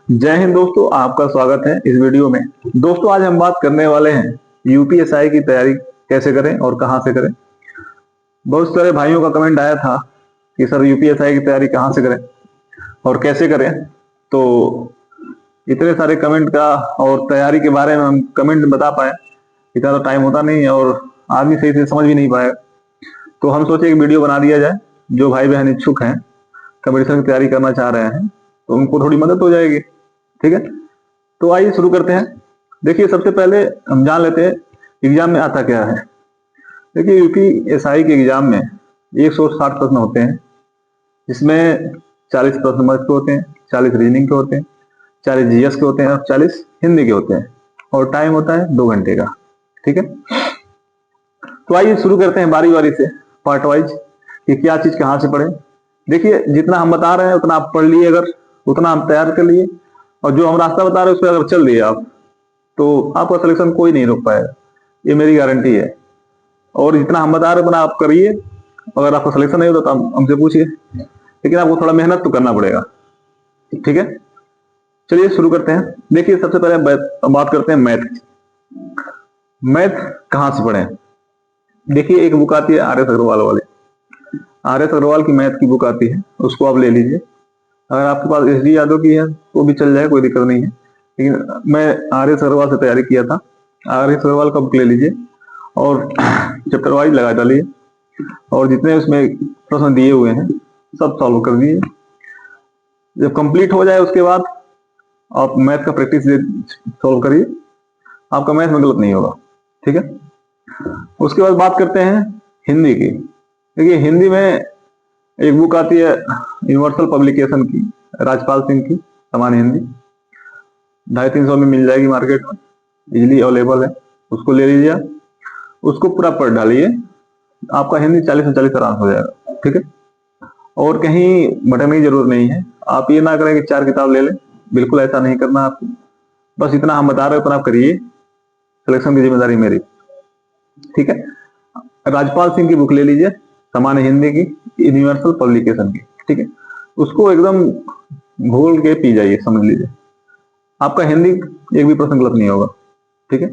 जय हिंद दोस्तों, आपका स्वागत है इस वीडियो में। दोस्तों, आज हम बात करने वाले हैं यूपीएसआई की तैयारी कैसे करें और कहां से करें। बहुत सारे भाइयों का कमेंट आया था कि सर यूपीएसआई की तैयारी कहां से करें और कैसे करें। तो इतने सारे कमेंट का और तैयारी के बारे में हम कमेंट बता पाए, इतना तो टाइम होता नहीं है और आदमी सही से समझ भी नहीं पाएगा। तो हम सोचे एक वीडियो बना दिया जाए। जो भाई बहन इच्छुक हैं, कंपटीशन की तैयारी करना चाह रहे हैं, तो उनको थोड़ी मदद हो जाएगी। ठीक है, तो आइए शुरू करते हैं। देखिए, सबसे पहले हम जान लेते हैं एग्जाम में आता क्या है। देखिए, यूपीएसआई के एग्जाम में 160 प्रश्न होते हैं, जिसमें 40 प्रश्न मैथ के होते हैं, 40 रीजनिंग के होते हैं, 40 जीएस के होते हैं और 40 हिंदी के होते हैं, और टाइम होता है 2 घंटे का। ठीक है, तो आइए शुरू करते हैं बारी बारी से, पार्ट वाइज, कि क्या चीज कहाँ से पढ़े। देखिए, जितना हम बता रहे हैं उतना आप पढ़ लिए, अगर उतना हम तैयार कर लिए, और जो हम रास्ता बता रहे हैं उस पर अगर चल दिए आप, तो आपका सिलेक्शन कोई नहीं रोक पाएगा, ये मेरी गारंटी है। और जितना हम बता रहे हैं उतना आप करिए। अगर आपका सिलेक्शन नहीं होता तो हमसे पूछिए, लेकिन आपको थोड़ा मेहनत तो करना पड़ेगा। ठीक है, चलिए शुरू करते हैं। देखिए, सबसे पहले बात करते हैं मैथ। मैथ कहाँ से पढ़े। देखिए, एक बुक आती है आर एस अग्रवाल वाले, आर एस अग्रवाल की मैथ की बुक आती है, उसको आप ले लीजिए। अगर आपके पास एस डी यादव की है तो भी चल जाए, कोई दिक्कत नहीं है, लेकिन मैं आर एस अग्रवाल से तैयारी किया था। आर एस अग्रवाल का बुक ले लीजिए और चैप्टर वाइज लगा डालिए, और जितने उसमें प्रश्न दिए हुए हैं सब सॉल्व कर दीजिए। जब कंप्लीट हो जाए उसके बाद आप मैथ का प्रैक्टिस सॉल्व करिए, आपका मैथ में गलत नहीं होगा। ठीक है, उसके बाद बात करते हैं हिंदी की। देखिए, हिंदी में एक बुक आती है यूनिवर्सल पब्लिकेशन की, राजपाल सिंह की, सामान्य हिंदी, 250-300 में मिल जाएगी मार्केट में, इजीली अवेलेबल है। उसको ले लीजिए, उसको पूरा पढ़ डालिए, आपका हिंदी 40 में 40 आराम हो जाएगा। ठीक है, और कहीं भटकने की जरूरत नहीं है। आप ये ना करें कि 4 किताब ले लें, बिल्कुल ऐसा नहीं करना आपको। बस इतना हम बता रहे हैं उतना आप करिए, सिलेक्शन की जिम्मेदारी मेरी। ठीक है, राजपाल सिंह की बुक ले लीजिए, सामान्य हिंदी की, यूनिवर्सल पब्लिकेशन की। ठीक है, उसको एकदम घोल के पी जाइए, समझ लीजिए, आपका हिंदी एक भी प्रश्न गलत नहीं होगा। ठीक है,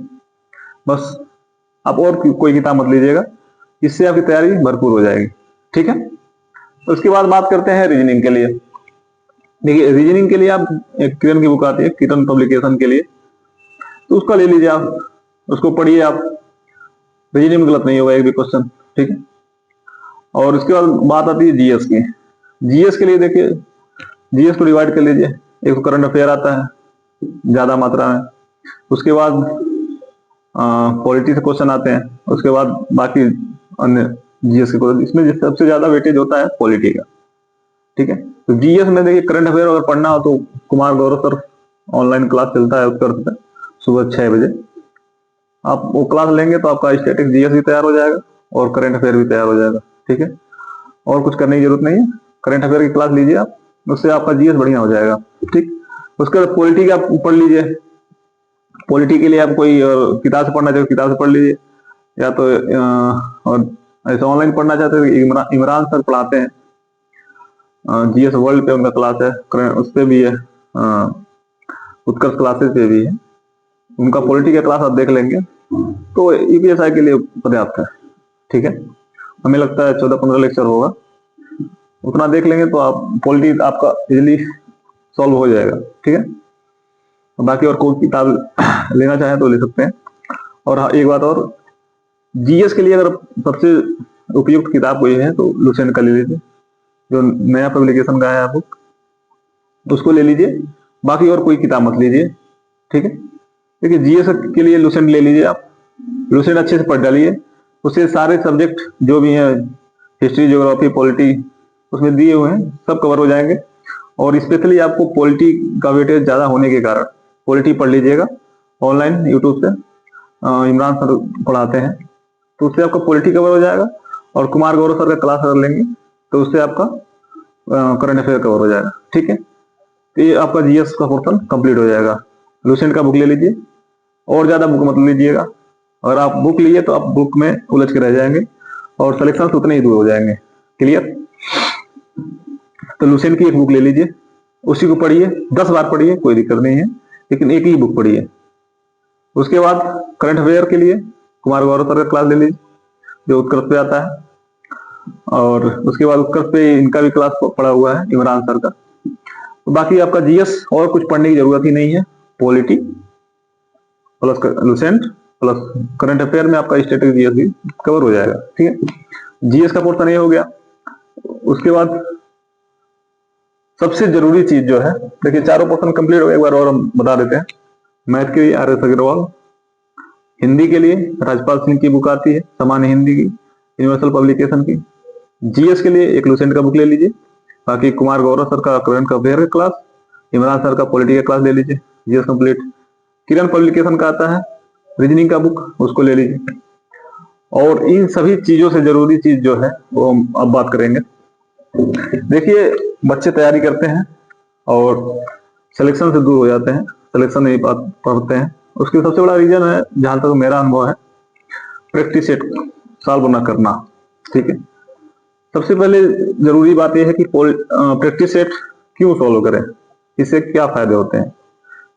बस आप और कोई किताब मत लीजिएगा, इससे आपकी तैयारी भरपूर हो जाएगी। ठीक है, उसके बाद बात करते हैं रीजनिंग के लिए। देखिए, रीजनिंग के लिए आप एक किरण की बुक आती है, किरण पब्लिकेशन के लिए, तो उसका ले लीजिए आप, उसको पढ़िए आप, रीजनिंग में गलत नहीं होगा एक भी क्वेश्चन। ठीक है, और उसके बाद बात आती है जीएस की। जीएस के लिए देखिए, जीएस को डिवाइड कर लीजिए, एक तो करंट अफेयर आता है ज्यादा मात्रा में, उसके बाद पॉलिटी से क्वेश्चन आते हैं, उसके बाद बाकी अन्य जीएस के क्वेश्चन। इसमें सबसे ज्यादा वेटेज होता है पॉलिटी का। ठीक है, तो जीएस में देखिए, करंट अफेयर अगर पढ़ना हो तो Kumar Gaurav sir online class चलता है उत्तर से, सुबह 6 बजे आप वो क्लास लेंगे तो आपका स्टैटिक जीएस भी तैयार हो जाएगा और करंट अफेयर भी तैयार हो जाएगा। ठीक है, और कुछ करने की जरूरत नहीं है, करंट अफेयर की क्लास लीजिए आप, उससे आपका जीएस बढ़िया हो जाएगा। ठीक, उसके बाद पॉलिटी का पढ़ लीजिए। पॉलिटी के लिए आप कोई किताब से पढ़ना चाहे किताब से पढ़ लीजिए, या तो और ऐसे ऑनलाइन पढ़ना चाहते हैं, इमरान सर पढ़ाते हैं, जीएस वर्ल्ड पे उनका क्लास है, उस पे भी है, उत्कर्ष क्लासेस पे भी है, उनका पॉलिटी का क्लास आप देख लेंगे तो यूपीएसआई के लिए पर्याप्त है। ठीक है, हमें लगता है 14-15 लेक्चर होगा, उतना देख लेंगे तो आप पॉलिटी आपका इजिली सॉल्व हो जाएगा। ठीक है, बाकी और कोई किताब लेना चाहें तो ले सकते हैं। और हाँ, एक बात और, जीएस के लिए अगर सबसे उपयुक्त किताब कोई है तो लुसेंट का ले लीजिए, जो नया पब्लिकेशन का है बुक, उसको ले लीजिए, बाकी और कोई किताब मत लीजिए। ठीक है, देखिए, जीएस के लिए लुसेंट ले लीजिए आप, लुसेंट अच्छे से पढ़ डालिए, उससे सारे सब्जेक्ट जो भी हैं, हिस्ट्री, ज्योग्राफी, पॉलिटी, उसमें दिए हुए हैं, सब कवर हो जाएंगे। और स्पेशली आपको पॉलिटी का वेटेज ज्यादा होने के कारण पॉलिटी पढ़ लीजिएगा ऑनलाइन यूट्यूब से, इमरान सर पढ़ाते हैं, तो उससे आपका पॉलिटी कवर हो जाएगा। और कुमार गौरव सर का क्लास अगर लेंगे तो उससे आपका करंट अफेयर कवर हो जाएगा। ठीक है, तो ये आपका जीएस का पोर्शन कंप्लीट हो जाएगा। लुसेंट का बुक ले लीजिए, और ज्यादा बुक मत लीजिएगा, अगर आप बुक लिए तो आप बुक में उलझ के रह जाएंगे और सिलेक्शन उतने ही दूर हो जाएंगे। क्लियर, तो लुसेंट की एक बुक ले लीजिए, उसी को पढ़िए, 10 बार पढ़िए, कोई दिक्कत नहीं है, लेकिन एक ही बुक पढ़िए। उसके बाद करंट अफेयर के लिए कुमार गौरव सर का क्लास ले लीजिए, जो उत्कर्ष पे आता है। और उसके बाद उत्कर्ष पे इनका भी क्लास पढ़ा हुआ है, इमरान सर का। तो बाकी आपका जीएस और कुछ पढ़ने की जरूरत ही नहीं है। Polity plus Lucent plus current affair में आपका स्टैटिक जीएस भी कवर हो जाएगा, ठीक है। जीएस का पोर्शन ये हो गया। उसके बाद सबसे जरूरी चीज जो है, देखिए चारों पोर्शन कंप्लीट हो गया, एक बार और हम बता देते हैं। मैथ के लिए आर एस अग्रवाल, हिंदी के लिए राजपाल सिंह की बुक आती है, सामान्य हिंदी की, यूनिवर्सल पब्लिकेशन की। जीएस के लिए एक लुसेंट का बुक ले लीजिए। बाकी कुमार गौरव सर का करंट अफेयर का क्लास, इमरान सर का पॉलिटी का क्लास ले लीजिए, जीएस कंप्लीट। किरण पब्लिकेशन का आता है रीजनिंग का बुक, उसको ले लीजिए। और इन सभी चीजों से जरूरी चीज जो है वो हम अब बात करेंगे। देखिए बच्चे तैयारी करते हैं और सिलेक्शन से दूर हो जाते हैं, सिलेक्शन नहीं पढ़ते हैं। उसकी सबसे बड़ा रीजन है, जहां तक मेरा अनुभव है, प्रैक्टिस सेट सॉल्व ना करना, ठीक है। सबसे पहले जरूरी बात यह है कि प्रैक्टिस सेट क्यों सॉल्व करें, इससे क्या फायदे होते हैं।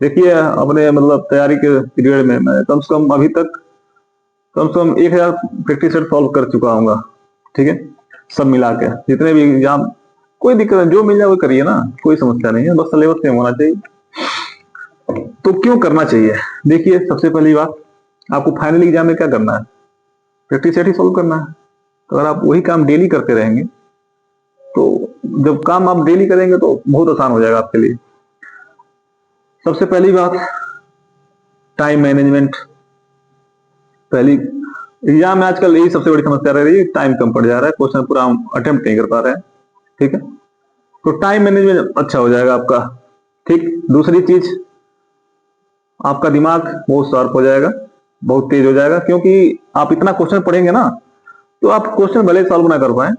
देखिए अपने मतलब तैयारी के पीरियड में मैं कम से कम अभी तक कम से कम 1000 प्रैक्टिस सेट सॉल्व कर चुका हूँ, ठीक है। सब मिला के जितने भी एग्जाम, कोई दिक्कत नहीं, जो मिल जाए वो करिए ना, कोई समस्या नहीं है, बस सिलेबस सेम होना चाहिए। तो क्यों करना चाहिए, देखिए सबसे पहली बात, आपको फाइनल एग्जाम में क्या करना है, प्रैक्टिस सेट ही सॉल्व करना है। तो अगर आप वही काम डेली करते रहेंगे, तो जब काम आप डेली करेंगे तो बहुत आसान हो जाएगा आपके लिए। सबसे पहली बात, टाइम मैनेजमेंट। पहली एग्जाम में आजकल यही सबसे बड़ी समस्या रह रही है, टाइम कम पड़ जा रहा है, क्वेश्चन पूरा हम अटेम्प्ट नहीं कर पा रहे हैं, ठीक है। तो टाइम मैनेजमेंट अच्छा हो जाएगा आपका, ठीक। दूसरी चीज, आपका दिमाग बहुत शार्प हो जाएगा, बहुत तेज हो जाएगा, क्योंकि आप इतना क्वेश्चन पढ़ेंगे ना, तो आप क्वेश्चन भले सॉल्व ना कर पाए,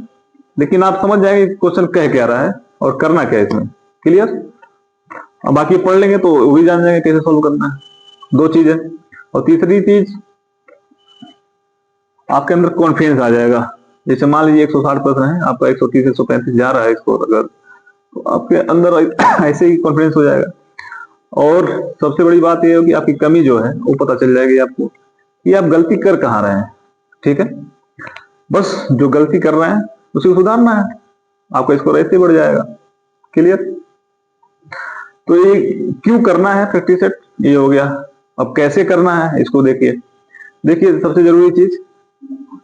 लेकिन आप समझ जाएंगे क्वेश्चन कह क्या रहा है और करना क्या है इसमें, क्लियर। अब बाकी पढ़ लेंगे तो वो भी जान जाएंगे कैसे सॉल्व करना है। 2 चीज है। और तीसरी चीज, आपके अंदर कॉन्फिडेंस आ जाएगा। जैसे मान लीजिए 160 प्रश्न है, आपका 130 135 जा रहा है स्कोर, अगर तो आपके अंदर ऐसे ही कॉन्फिडेंस हो जाएगा। और सबसे बड़ी बात यह है कि आपकी कमी जो है वो पता चल जाएगी आपको कि आप गलती कर कहाँ रहे हैं, ठीक है। बस जो गलती कर रहे हैं उसे सुधारना है, आपका स्कोर ऐसे बढ़ जाएगा, क्लियर। तो ये क्यों करना है प्रैक्टिस सेट, ये हो गया। अब कैसे करना है इसको देखिए। देखिए सबसे जरूरी चीज,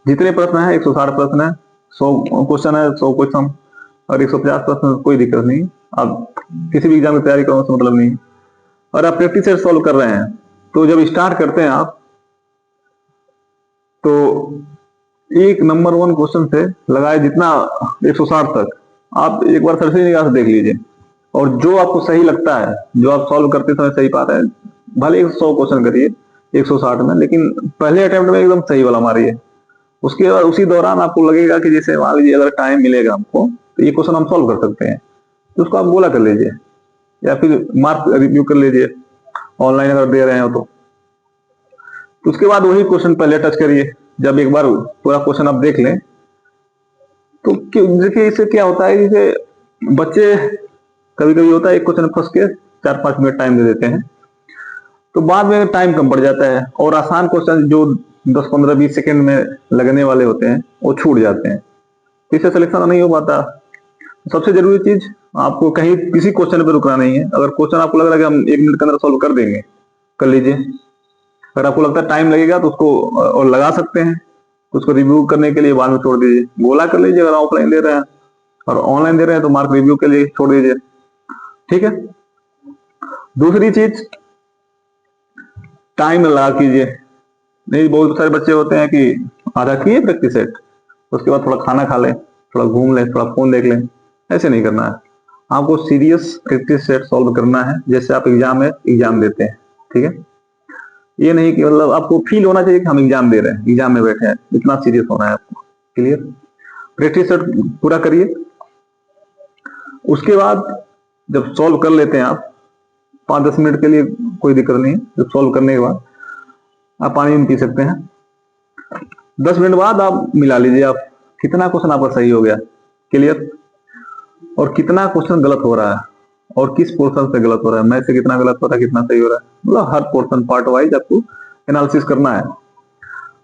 जितने प्रश्न है 160 प्रश्न है, 100 क्वेश्चन है, 100 क्वेश्चन और 150 प्रश्न, कोई दिक्कत नहीं। आप किसी भी एग्जाम की तैयारी करो उससे मतलब नहीं। और आप प्रैक्टिस सेट सॉल्व कर रहे हैं, तो जब स्टार्ट करते हैं आप, तो एक नंबर 1 क्वेश्चन से लगाए जितना 160 तक, आप एक बार सरसरी निगाह से देख लीजिए। और जो आपको सही लगता है, जो आप सॉल्व करते समय सही पा रहे हैं, भले 100 क्वेश्चन करिए 160 में, लेकिन पहले अटेम्प्ट में एकदम सही वाला मारिए। उसके बाद उसी दौरान आपको लगेगा कि जैसे मान लीजिए अगर टाइम मिलेगा हमको तो ये क्वेश्चन हम सॉल्व कर सकते हैं, तो उसको आप बोला कर लीजिए, या फिर मार्क रिव्यू कर लीजिए ऑनलाइन अगर दे रहे हो तो। उसके बाद वही क्वेश्चन पहले टच करिए। जब एक बार पूरा क्वेश्चन आप देख लें, तो देखिए इससे क्या होता है, जैसे बच्चे कभी कभी होता है एक क्वेश्चन फंस के 4-5 मिनट टाइम दे देते हैं, तो बाद में टाइम कम पड़ जाता है, और आसान क्वेश्चन जो 10-15-20 सेकंड में लगने वाले होते हैं वो छूट जाते हैं, इससे सिलेक्शन नहीं हो पाता। सबसे जरूरी चीज, आपको कहीं किसी क्वेश्चन पे रुकना नहीं है। अगर क्वेश्चन आपको लग रहा है कि हम 1 मिनट के अंदर सॉल्व कर देंगे, कर लीजिए। अगर आपको लगता है टाइम लगेगा तो उसको और लगा सकते हैं, उसको रिव्यू करने के लिए बाद में छोड़ दीजिए, गोला कर लीजिए। अगर ऑफलाइन दे रहे हैं और ऑनलाइन दे रहे हैं तो मार्क रिव्यू के लिए छोड़ दीजिए, ठीक है। दूसरी चीज, टाइम लगा कीजिए। नहीं, बहुत सारे बच्चे होते हैं कि आधा किए प्रैक्टिस सेट, उसके बाद थोड़ा खाना खा लें, थोड़ा घूम लें, थोड़ा फोन देख लें, ऐसे नहीं करना है। आपको सीरियस प्रैक्टिस सेट सॉल्व करना है, जैसे आप एग्जाम में एग्जाम देते हैं, ठीक है। ये नहीं कि मतलब आपको फील होना चाहिए कि हम एग्जाम दे रहे हैं, एग्जाम में बैठे हैं, इतना सीरियस होना है आपको, क्लियर। प्रैक्टिस सेट पूरा करिए। उसके बाद जब सॉल्व कर लेते हैं आप 5-10 मिनट के लिए, कोई दिक्कत नहीं है। जब सॉल्व करने के बाद आप पानी भी पी सकते हैं। 10 मिनट बाद आप मिला लीजिए आप कितना क्वेश्चन आपका सही हो गया, क्लियर, और कितना क्वेश्चन गलत हो रहा है। और किस पोर्शन से गलत हो रहा है, मैं से कितना गलत हो रहा है, कितना सही हो रहा है, मतलब हर पोर्शन पार्ट वाइज आपको एनालिसिस करना है।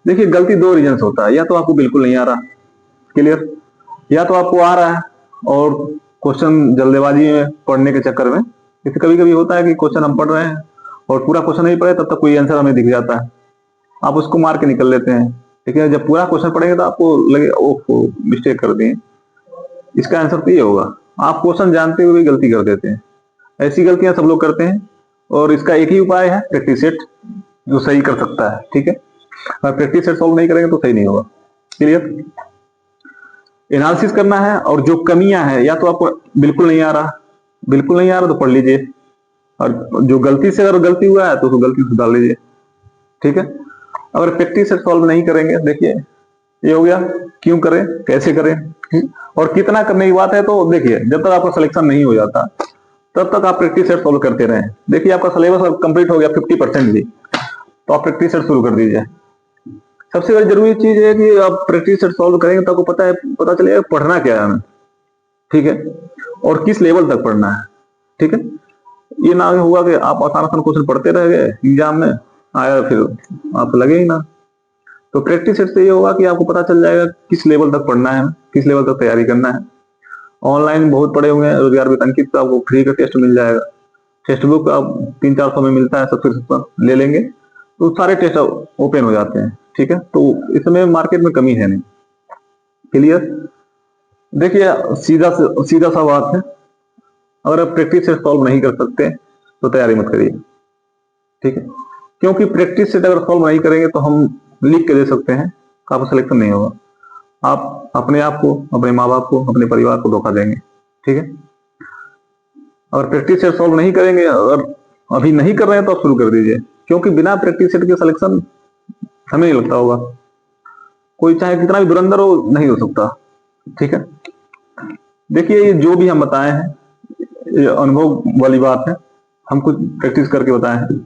देखिए गलती दो रीजन से होता है, या तो आपको बिल्कुल नहीं आ रहा, क्लियर, या तो आपको आ रहा है और क्वेश्चन जल्दबाजी में पढ़ने के चक्कर में, जैसे कभी कभी होता है कि क्वेश्चन हम पढ़ रहे हैं और पूरा क्वेश्चन नहीं पढ़े तब तक कोई आंसर हमें दिख जाता है, आप उसको मार के निकल लेते हैं, लेकिन जब पूरा क्वेश्चन पढ़ेंगे तो आपको लगे ओह मिस्टेक कर दिए। इसका आंसर तो ये होगा, आप क्वेश्चन जानते हुए भी गलती कर देते हैं, ऐसी गलतियां सब लोग करते हैं, और इसका एक ही उपाय है प्रैक्टिस सेट, जो सही कर सकता है। ठीक है, अगर प्रैक्टिस सेट सॉल्व नहीं करेंगे तो सही नहीं होगा। क्लियर, एनालिसिस करना है, और जो कमियां हैं, या तो आपको बिल्कुल नहीं आ रहा, बिल्कुल नहीं आ रहा तो पढ़ लीजिए, और जो गलती से अगर गलती हुआ है तो उसको गलती सुधार लीजिए। ठीक है, अगर प्रैक्टिस से सॉल्व नहीं करेंगे, देखिए ये हो गया, क्यों करें, कैसे करें, और कितना करने की बात है, तो देखिए जब तक आपका सिलेक्शन नहीं हो जाता तब तक आप प्रैक्टिस सेट सॉल्व करते रहें। देखिए आपका सिलेबस कंप्लीट हो गया 50% भी, तो आप प्रैक्टिस सेट शुरू कर दीजिए। सबसे बड़ी जरूरी चीज है कि आप प्रैक्टिस सेट सॉल्व करेंगे तो आपको पता चलेगा पढ़ना क्या है हमें, ठीक है, और किस लेवल तक पढ़ना है। ठीक है, ये ना हुआ कि आप आसान आसान क्वेश्चन पढ़ते रह गए, एग्जाम में आया फिर आप लगे ही ना। तो प्रैक्टिस सेट से ये होगा कि आपको पता चल जाएगा किस लेवल तक पढ़ना है, किस लेवल तक तैयारी करना है। ऑनलाइन बहुत पढ़े हुए हैं, रोजगार विद अंकित तो आपको फ्री का टेस्ट मिल जाएगा, टेक्स्ट बुक आप 300-400 में मिलता है, सब्सक्रिप्शन ले लेंगे तो सारे टेस्ट ओपन हो जाते हैं। ठीक है, तो इसमें मार्केट में कमी है नहीं। क्लियर, देखिए सीधा सा बात है, अगर आप प्रैक्टिस सेट सॉल्व नहीं कर सकते तो तैयारी मत करिए। ठीक है, क्योंकि प्रैक्टिस सेट अगर सॉल्व नहीं करेंगे तो हम लिख के दे सकते हैं, आपका सिलेक्शन नहीं होगा, आप अपने आप को, अपने माँ बाप को, अपने परिवार को धोखा देंगे। ठीक है, अगर प्रैक्टिस सेट सॉल्व नहीं करेंगे, अगर अभी नहीं कर रहे हैं तो आप शुरू कर दीजिए, क्योंकि बिना प्रैक्टिस सेट के सिलेक्शन हमें नहीं लगता होगा, कोई चाहे कितना भी धुरंधर हो नहीं हो सकता। ठीक है, देखिए ये जो भी हम बताए हैं ये अनुभव वाली बात है, हम कुछ प्रैक्टिस करके बताए हैं,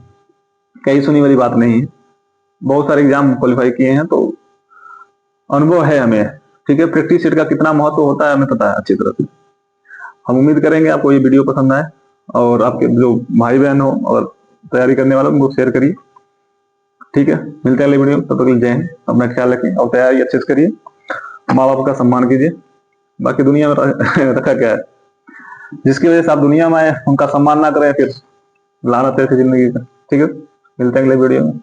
कहीं सुनी वाली बात नहीं है, बहुत सारे एग्जाम क्वालिफाई किए हैं तो अनुभव है हमें। ठीक है, प्रैक्टिस सेट का कितना महत्व होता है हमें पता है अच्छी तरह से। हम उम्मीद करेंगे आपको ये वीडियो पसंद आए, और आपके जो भाई बहन हो और तैयारी करने वाले उनको शेयर करिए। ठीक है, मिलते हैं अगले वीडियो में, तब तक जय हिंद, अपना ख्याल रखें और तैयारी अच्छे से करिए, माँ बाप का सम्मान कीजिए, बाकी दुनिया में रखा क्या है, जिसकी वजह से आप दुनिया में आए उनका सम्मान ना करें फिर लानत है जिंदगी का। ठीक है, मिलते हैं अगले वीडियो में।